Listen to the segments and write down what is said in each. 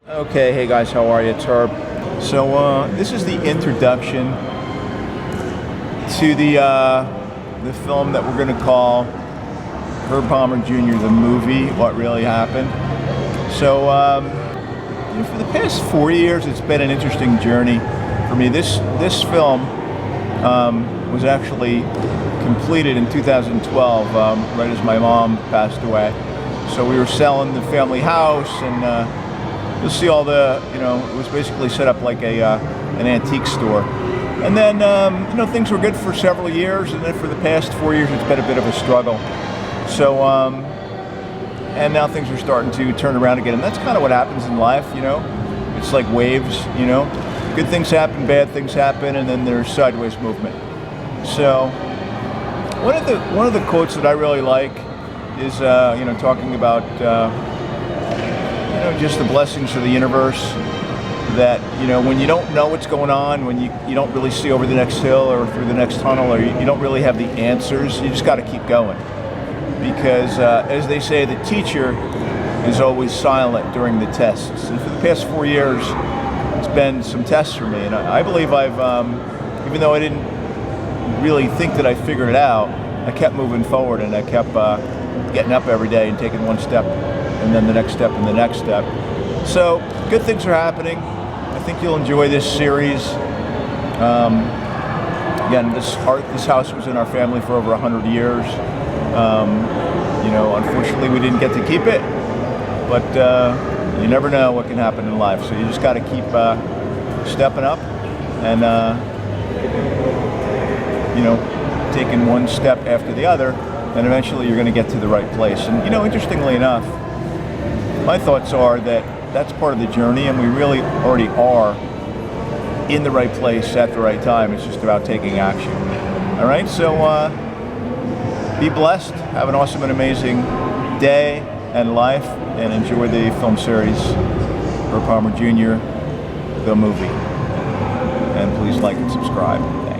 Okay, hey guys, how are you? It's Herb. So this is the introduction to the film that we're going to call Herb Palmer Jr. the movie. What really happened? So for the past 4 years, it's been an interesting journey for me. This film was actually completed in 2012, right as my mom passed away. So we were selling the family house, and you'll see all the, it was basically set up like an antique store. And then, things were good for several years, and then for the past 4 years, it's been a bit of a struggle. So, and now things are starting to turn around again, and that's kind of what happens in life, It's like waves, Good things happen, bad things happen, and then there's sideways movement. So, one of the quotes that I really like is, talking about, just the blessings of the universe. That, when you don't know what's going on, when you don't really see over the next hill or through the next tunnel, or you don't really have the answers, you just got to keep going. Because, as they say, the teacher is always silent during the tests. And for the past 4 years, it's been some tests for me. And I believe I've, even though I didn't really think that I figured it out, I kept moving forward, and I kept getting up every day and taking one step and then the next step and the next step. So good things are happening. I think you'll enjoy this series. Again, this house was in our family for over 100 years. Unfortunately we didn't get to keep it, but you never know what can happen in life. So you just got to keep stepping up and taking one step after the other, and eventually you're going to get to the right place. And interestingly enough, my thoughts are that that's part of the journey, and we really already are in the right place at the right time. It's just about taking action. All right, so be blessed, have an awesome and amazing day and life, and enjoy the film series Herb Palmer Jr., the movie. And please like and subscribe. Thanks.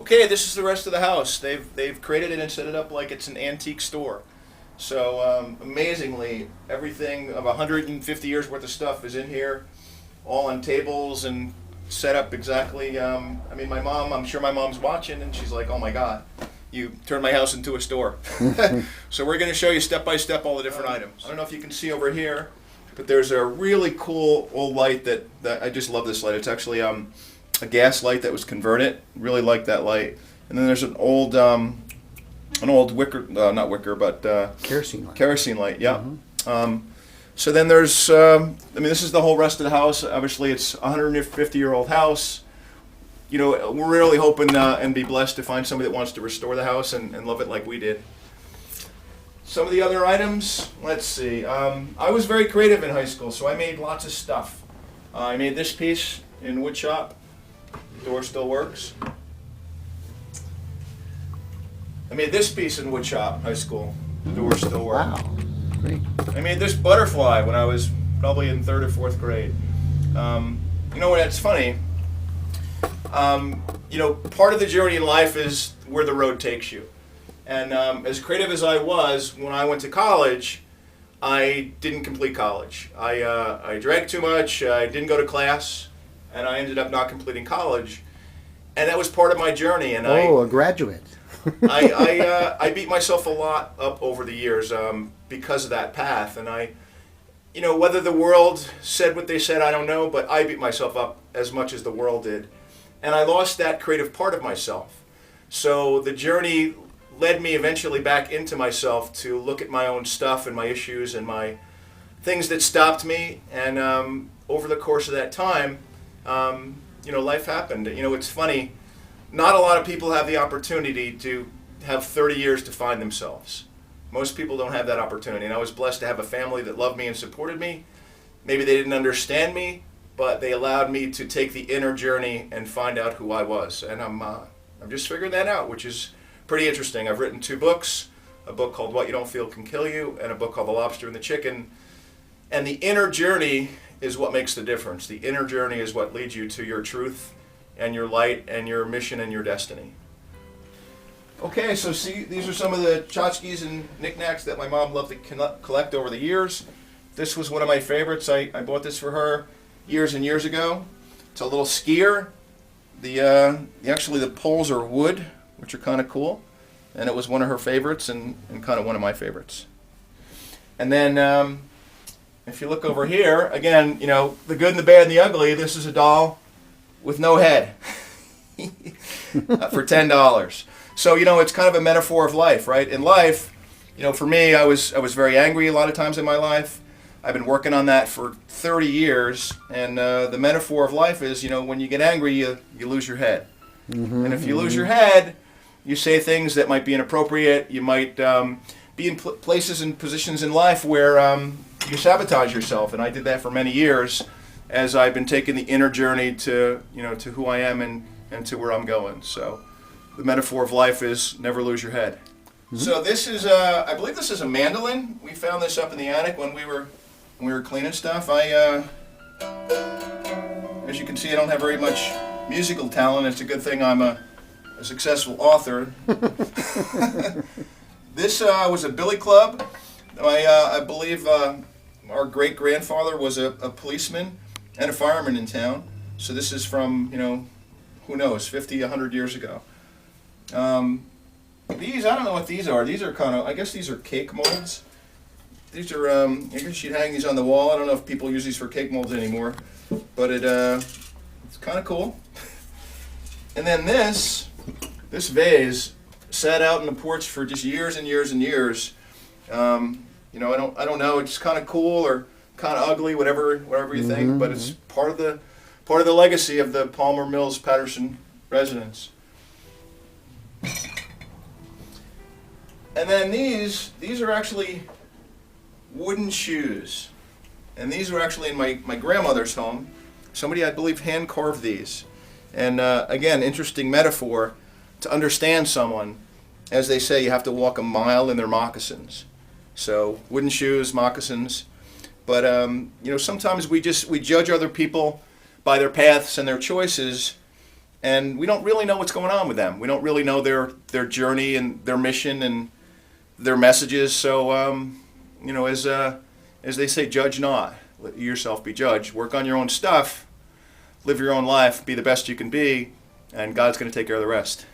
Okay, this is the rest of the house. They've created it and set it up like it's an antique store. So amazingly, everything of 150 years worth of stuff is in here, all on tables and set up exactly. My mom, I'm sure my mom's watching, and she's like, "Oh my God, you turned my house into a store." So we're going to show you step by step all the different items. I don't know if you can see over here, but there's a really cool old light that I just love this light. It's actually a gas light that was converted. Really like that light. And then there's an old wicker, not wicker, but kerosene light. Kerosene light, yeah. Mm-hmm. So then there's, this is the whole rest of the house. Obviously, it's a 150-year-old house. We're really hoping and be blessed to find somebody that wants to restore the house and love it like we did. Some of the other items, let's see. I was very creative in high school, so I made lots of stuff. I made this piece in wood shop. Door still works. I made this piece in wood shop, high school. Door still works. Wow, great. I made this butterfly when I was probably in 3rd or 4th grade. It's funny. Part of the journey in life is where the road takes you. And as creative as I was, when I went to college, I didn't complete college. I drank too much, I didn't go to class, and I ended up not completing college. And that was part of my journey. And a graduate. I beat myself a lot up over the years because of that path. And whether the world said what they said, I don't know, but I beat myself up as much as the world did. And I lost that creative part of myself. So the journey led me eventually back into myself to look at my own stuff and my issues and my things that stopped me. And over the course of that time, life happened. It's funny. Not a lot of people have the opportunity to have 30 years to find themselves. Most people don't have that opportunity. And I was blessed to have a family that loved me and supported me. Maybe they didn't understand me, but they allowed me to take the inner journey and find out who I was. And I'm just figuring that out, which is pretty interesting. I've written 2 books, a book called What You Don't Feel Can Kill You, and a book called The Lobster and the Chicken. And the inner journey is what makes the difference. The inner journey is what leads you to your truth and your light and your mission and your destiny. Okay, so see, these are some of the tchotchkes and knickknacks that my mom loved to collect over the years. This was one of my favorites. I bought this for her years and years ago. It's a little skier. Actually the poles are wood, which are kind of cool. And it was one of her favorites and kind of one of my favorites. And then if you look over here, again, the good and the bad and the ugly, this is a doll with no head for $10. So, it's kind of a metaphor of life, right? In life, for me, I was very angry a lot of times in my life. I've been working on that for 30 years. And the metaphor of life is, when you get angry, you lose your head. Mm-hmm, and if you lose your head, you say things that might be inappropriate. You might be in places and positions in life where you sabotage yourself. And I did that for many years as I've been taking the inner journey to who I am and to where I'm going. So the metaphor of life is never lose your head. Mm-hmm. So this is, I believe this is a mandolin. We found this up in the attic when we were cleaning stuff. As you can see, I don't have very much musical talent. It's a good thing I'm a successful author. This was a billy club. I believe our great-grandfather was a policeman and a fireman in town. So this is from, who knows, 50, 100 years ago. These, I don't know what these are. These are kind of, I guess these are cake molds. These are, I guess you'd hang these on the wall. I don't know if people use these for cake molds anymore, but it's kind of cool. And then this vase sat out in the porch for just years and years and years. I don't know. It's kind of cool or kind of ugly, whatever you think. But it's part of the legacy of the Palmer Mills Patterson residence. And then these are actually wooden shoes, and these were actually in my grandmother's home. Somebody, I believe, hand carved these. And again, interesting metaphor to understand someone. As they say, you have to walk a mile in their moccasins. So wooden shoes, moccasins. But sometimes we judge other people by their paths and their choices, and we don't really know what's going on with them. We don't really know their journey and their mission and their messages. So as they say, judge not. Let yourself be judged. Work on your own stuff. Live your own life. Be the best you can be, and God's going to take care of the rest.